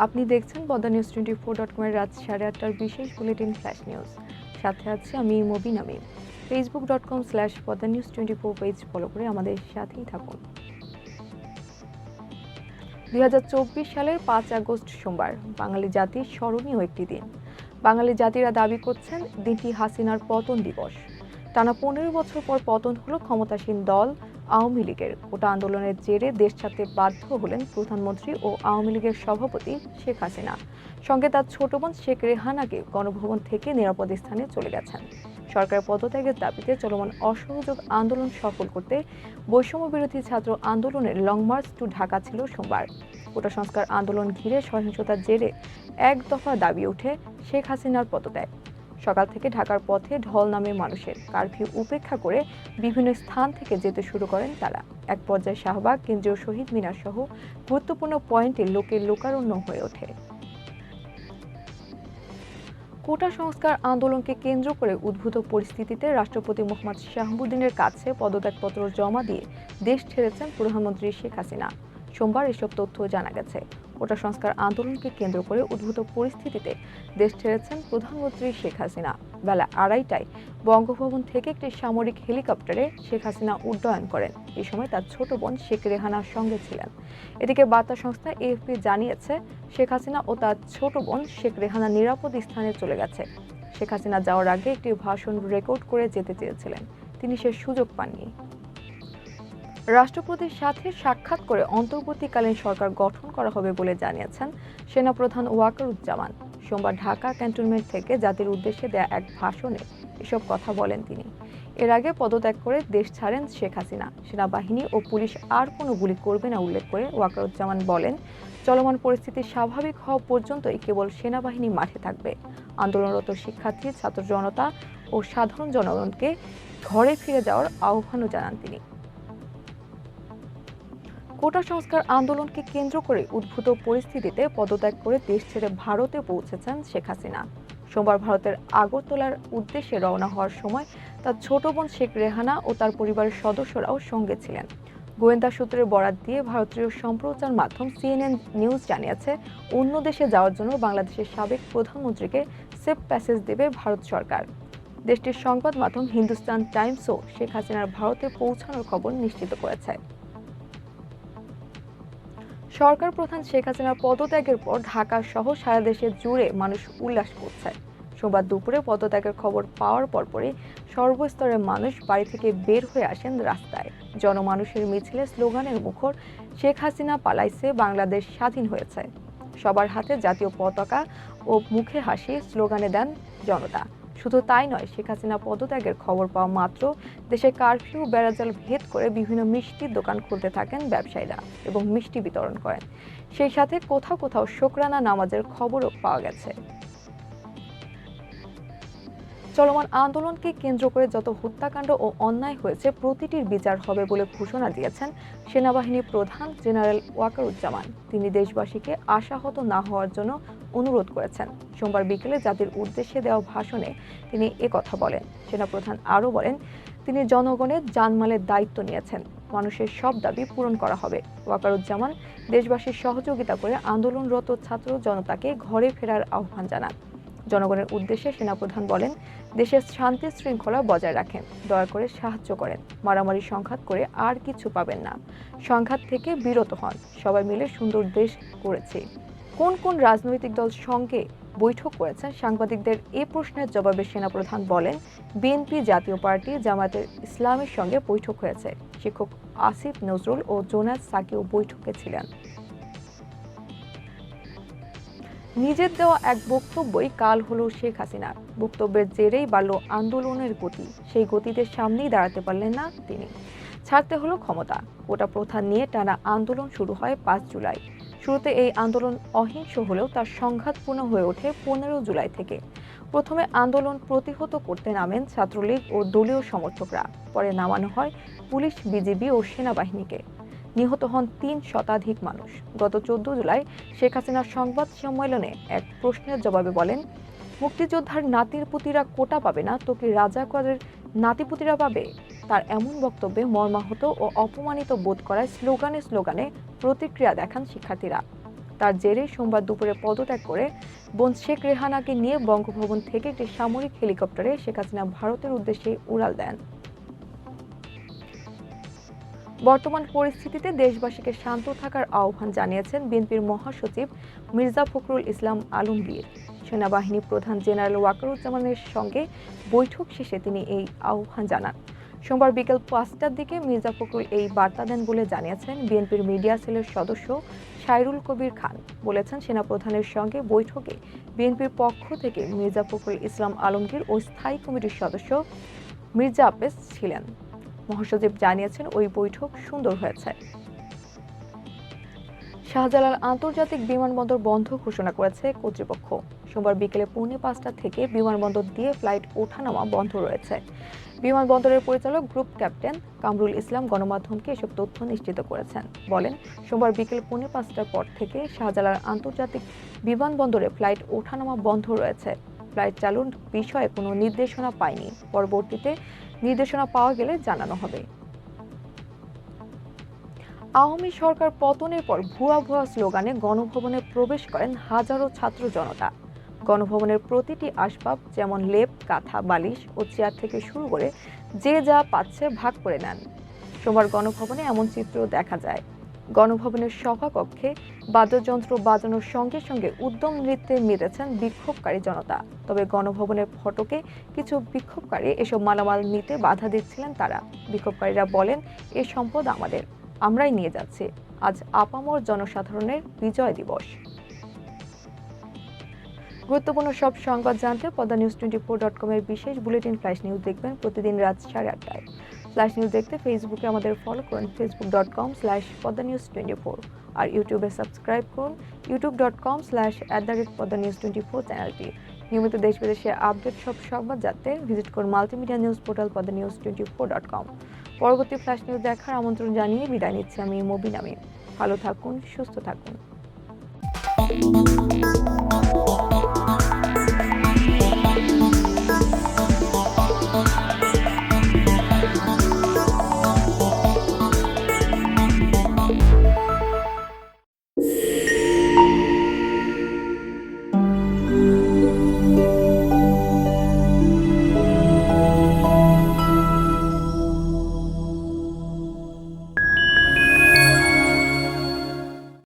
আপনি দেখছেন বদা news 24.com এর রাত 8:30টার বিশেষ বুলেটিন ফ্ল্যাশ নিউজ। সাথে আছি আমি মবিন আমিন। facebook.com/bodanews24 পেজ ফলো করে আমাদের সাথেই থাকুন। 2024 সালের 5 আগস্ট সোমবার বাঙালি জাতির স্মরণীয় একটি দিন। বাঙালি জাতিরা দাবি করছেন দিনটি হাসিনার পতন দিবস। টানা 15 বছর পর পতন হলো ক্ষমতাসীন দল আওয়ামী লীগের। কোটা আন্দোলনের জেরে দেশ ছাড়তে বাধ্য হলেন প্রধানমন্ত্রী ও আওয়ামী লীগের সভাপতি শেখ হাসিনা। সঙ্গে তার ছোট বোন শেখ রেহানাকে গণভবন থেকে নিরাপদ স্থানে চলে গেছেন। সরকার পদত্যাগের দাবিতে চলমান অসহযোগ আন্দোলন সফল করতে বৈষম্য বিরোধী ছাত্র আন্দোলনের লং মার্চ টু ঢাকা ছিল সোমবার। কোটা সংস্কার আন্দোলন ঘিরে সহিংসতার জেরে এক দফা দাবি ওঠে শেখ হাসিনার পদত্যাগ। সকাল থেকে ঢাকার পথে ঢল নামে মানুষের। কারফিউ উপেক্ষা করে বিভিন্ন স্থান থেকে যেতে শুরু করেন তারা। এক পর্যায়ে শাহবাগ, কেন্দ্রীয় শহীদ মিনার সহ গুরুত্বপূর্ণ পয়েন্টে লোকের লোকারণ্য হয়ে ওঠে। কোটা সংস্কার আন্দোলনকে কেন্দ্র করে উদ্ভূত পরিস্থিতিতে রাষ্ট্রপতি মোহাম্মদ শাহাবুদ্দিনের কাছে পদত্যাগপত্র জমা দিয়ে দেশ ছেড়েছেন প্রধানমন্ত্রী শেখ হাসিনা। সোমবার এসব তথ্য জানা গেছে। কোটা সংস্কার আন্দোলনকে কেন্দ্র করে উদ্ভূত পরিস্থিতিতে দেশ ছেড়েছেন প্রধানমন্ত্রী শেখ হাসিনা। বেলা 2:30টায় বঙ্গভবন থেকে একটি সামরিক হেলিকপ্টারে শেখ হাসিনা উড্ডয়ন করেন। এই সময় তার ছোট বোন শেখ রেহানার সঙ্গে ছিলেন। এদিকে বার্তা সংস্থা এএফপি জানিয়েছে শেখ হাসিনা ও তার ছোট বোন শেখ রেহানা নিরাপদ স্থানে চলে গেছে। শেখ হাসিনা যাওয়ার আগে একটি ভাষণ রেকর্ড করে যেতে চেয়েছিলেন, তিনি সে সুযোগ পাননি। রাষ্ট্রপতির সাথে সাক্ষাৎ করে অন্তর্বর্তীকালীন সরকার গঠন করা হবে বলে জানিয়েছেন সেনাপ্রধান ওয়াকারুজ্জামান। সোমবার ঢাকা ক্যান্টনমেন্ট থেকে জাতির উদ্দেশ্যে দেয়া এক ভাষণে এসব কথা বলেন তিনি। এর আগে পদত্যাগ করে দেশ ছাড়েন শেখ হাসিনা। সেনাবাহিনী ও পুলিশ আর কোনো গুলি করবে না উল্লেখ করে ওয়াকারুজ্জামান বলেন, চলমান পরিস্থিতি স্বাভাবিক হওয়া পর্যন্তই কেবল সেনাবাহিনী মাঠে থাকবে। আন্দোলনরত শিক্ষার্থী, ছাত্র জনতা ও সাধারণ জনগণকে ঘরে ফিরে যাওয়ার আহ্বানও জানান তিনি। কোটা সংস্কার আন্দোলনকে কেন্দ্র করে উদ্ভূত পরিস্থিতিতে পদত্যাগ করে দেশ ছেড়ে ভারতে পৌঁছেছেন শেখ হাসিনা। সোমবার ভারতের আগরতলার উদ্দেশ্যে রওনা হওয়ার সময় তার ছোট বোন শেখ রেহানা ও তার পরিবারের সদস্যরাও সঙ্গে ছিলেন। গোয়েন্দা সূত্রের বরাত দিয়ে ভারতীয় সম্প্রচার মাধ্যম সিএনএন নিউজ জানিয়েছে, অন্য দেশে যাওয়ার জন্য বাংলাদেশের সাবেক প্রধানমন্ত্রীকে সেফ প্যাসেজ দেবে ভারত সরকার। দেশটির সংবাদ মাধ্যম হিন্দুস্তান টাইমসও শেখ হাসিনার ভারতে পৌঁছানোর খবর নিশ্চিত করেছে। সরকার প্রধান শেখ হাসিনার পদত্যাগের পর ঢাকা সহ সারা দেশে জুড়ে মানুষ উল্লাস করছে। সোমবার দুপুরে পদত্যাগের খবর পাওয়ার পরপরই সর্বস্তরের মানুষ বাড়ি থেকে বের হয়ে আসেন রাস্তায়। জনমানুষের মিছিলে স্লোগানের মুখর শেখ হাসিনা পালাইছে, বাংলাদেশ স্বাধীন হয়েছে। সবার হাতে জাতীয় পতাকা ও মুখে হাসি স্লোগানে দেন জনতা। শুধু তাই নয়, শেখ হাসিনা পদত্যাগের খবর পাওয়া মাত্র দেশে কারফিউ বেড়াজাল ভেদ করে বিভিন্ন মিষ্টির দোকান খুলতে থাকেন ব্যবসায়ীরা এবং মিষ্টি বিতরণ করেন। সেই সাথে কোথাও কোথাও শুকরানা নামাজের খবরও পাওয়া গেছে। চলমান আন্দোলনকে কেন্দ্র করে যত হত্যাকাণ্ড ও অন্যায় হয়েছে প্রতিটির বিচার হবে বলে ঘোষণা দিয়েছেন সেনাবাহিনী প্রধান জেনারেল ওয়াকারুজ্জামান। তিনি দেশবাসীকে আশাহত না হওয়ার জন্য অনুরোধ করেছেন। সোমবার বিকেলে জাতির উদ্দেশ্যে দেওয়া ভাষণে তিনি একথা বলেন। সেনাপ্রধান আরও বলেন, তিনি জনগণের জানমালের দায়িত্ব নিয়েছেন, মানুষের সব দাবি পূরণ করা হবে। ওয়াকারুজ্জামান দেশবাসীর সহযোগিতা করে আন্দোলনরত ছাত্র জনতাকে ঘরে ফেরার আহ্বান জানান। জনগণের উদ্দেশ্যে সেনাপ্রধান বলেন, দেশের শান্তি শৃঙ্খলা বজায় রাখেন, দয়া করে সাহায্য করেন, মারামারি সংঘাত করে আর কিছু পাবেন না, সংঘাত থেকে বিরত হন, সবাই মিলে সুন্দর দেশ করেছি। কোন কোন রাজনৈতিক দল সঙ্গে বৈঠক করেছেন সাংবাদিকদের এ প্রশ্নের জবাবে সেনাপ্রধান বলেন, বিএনপি, জাতীয় পার্টি, জামায়াতে ইসলামের সঙ্গে বৈঠক হয়েছে। শিক্ষক আসিফ নজরুল ও জোনাস সাকিও বৈঠকে ছিলেন। নিজের দেওয়া এক বক্তব্যই কাল হলো শেখ হাসিনার। বক্তব্যের জেরেই বাড়ল আন্দোলনের গতি। সেই গতিতে সামনেই দাঁড়াতে পারলেন না তিনি। ছাড়তে হলো ক্ষমতা। কোটা প্রথা নিয়ে টানা আন্দোলন শুরু হয় 5 জুলাই। শুরুতে এই আন্দোলন অহিংস হলেও তার সংঘাতপূর্ণ হয়ে ওঠে 15 জুলাই থেকে। প্রথমে আন্দোলন প্রতিহত করতে নামেন ছাত্রলীগ ও দলীয় সমর্থকরা। পরে নামানো হয় পুলিশ, বিজিবি ও সেনাবাহিনীকে। নিহত হন 3 শতাধিক মানুষ। গত 14 জুলাই শেখ হাসিনার সংবাদ সম্মেলনে এক প্রশ্নের জবাবে বলেন, মুক্তিযোদ্ধার নাতির পুতিরা কোটা পাবে না তো কি রাজাকারের নাতিপুতিরা পাবে? তার এমন বক্তব্যে মর্মাহত ও অপমানিত বোধ করায় স্লোগানে স্লোগানে প্রতিক্রিয়া দেখান শিক্ষার্থীরা। তার জেরে সোমবার দুপুরে পদত্যাগ করে বোন শেখ রেহানাকে নিয়ে বঙ্গভবন থেকে একটি সামরিক হেলিকপ্টারে শেখ হাসিনা ভারতের উদ্দেশ্যে উড়াল দেন। বর্তমান পরিস্থিতিতে দেশবাসীকে শান্ত থাকার আহ্বান জানিয়েছেন বিএনপির মহাসচিব মির্জা ফখরুল ইসলাম আলমগীর। সেনাবাহিনী প্রধান জেনারেল ওয়াকারুজ্জামানের সঙ্গে বৈঠক শেষে তিনি এই আহ্বান জানান। সোমবার বিকেল ৫টার দিকে মির্জা ফখরুল এই বার্তা দেন বলে জানিয়েছেন বিএনপির মিডিয়া সেলের সদস্য সাইরুল কবির খান। বলেছেন, সেনাপ্রধানের সঙ্গে বৈঠকে বিএনপির পক্ষ থেকে মির্জা ফখরুল ইসলাম আলমগীর ও স্থায়ী কমিটির সদস্য মির্জা আব্বাস ছিলেন। মহাসচিব জানিয়েছেন, ওই বৈঠক সুন্দর হয়েছে। শাহজালাল আন্তর্জাতিক বিমানবন্দর বন্ধ ঘোষণা করেছে কর্তৃপক্ষ। সোমবার বিকেলে 4:45 থেকে বিমানবন্দর দিয়ে ফ্লাইট ওঠানামা বন্ধ রয়েছে। বিমানবন্দরের পরিচালক গ্রুপ ক্যাপ্টেন কামরুল ইসলাম গণমাধ্যমকে এসব তথ্য নিশ্চিত করেছেন। বলেন, সোমবার বিকেল 4:45টার পর থেকে শাহজালাল আন্তর্জাতিক বিমানবন্দরে ফ্লাইট ওঠানামা বন্ধ রয়েছে। ফ্লাইট চালুর বিষয়ে কোনো নির্দেশনা পায়নি। পরবর্তীতে নির্দেশনা পাওয়া গেলে জানানো হবে। আওয়ামী সরকার পতনের পর ভুয়া ভুয়া স্লোগানে গণভবনে প্রবেশ করেন হাজারো ছাত্র জনতা। গণভবনের প্রতিটি আসবাব যেমন লেপ, কাঁথা, বালিশ ও চেয়ার থেকে শুরু করে যে যা পাচ্ছে ভাগ করে নেন। সোমবার গণভবনে এমন চিত্র দেখা যায়। গণভবনের সভাকক্ষে বাদ্যযন্ত্র বাজানোর সঙ্গে সঙ্গে উদ্যম নৃত্যে মেতেছেন বিক্ষোভকারী জনতা। তবে গণভবনের ফটকে কিছু বিক্ষোভকারী এসব মালামাল নিতে বাধা দিচ্ছিলেন তারা। বিক্ষোভকারীরা বলেন, এ সম্পদ আমাদের, আমরাই নিয়ে যাচ্ছি। আজ আপামর জনসাধারণের বিজয় দিবস। গুরুত্বপূর্ণ সব সংবাদ জানতে পদ্মানিউজ24.com এর বিশেষ বুলেটিন ফ্ল্যাশ নিউজ দেখবেন প্রতিদিন রাত 8:30টায়। ফ্ল্যাশ নিউজ দেখতে ফেসবুকে আমাদের ফলো করুন facebook.com/পদ্মানিউজ24 আর ইউটিউবে সাবস্ক্রাইব করুন youtube.com/@পদ্মানিউজ24 চ্যানেলটি। নিয়মিত দেশ বিদেশে আপডেট সব সংবাদ জানতে ভিজিট করুন মাল্টিমিডিয়া নিউজ পোর্টাল পদ্মানিউজ24.com। পরবর্তী ফ্ল্যাশ নিউজ দেখার আমন্ত্রণ জানিয়ে বিদায় নিচ্ছি আমি মবিন আমিন। ভালো থাকুন, সুস্থ থাকুন।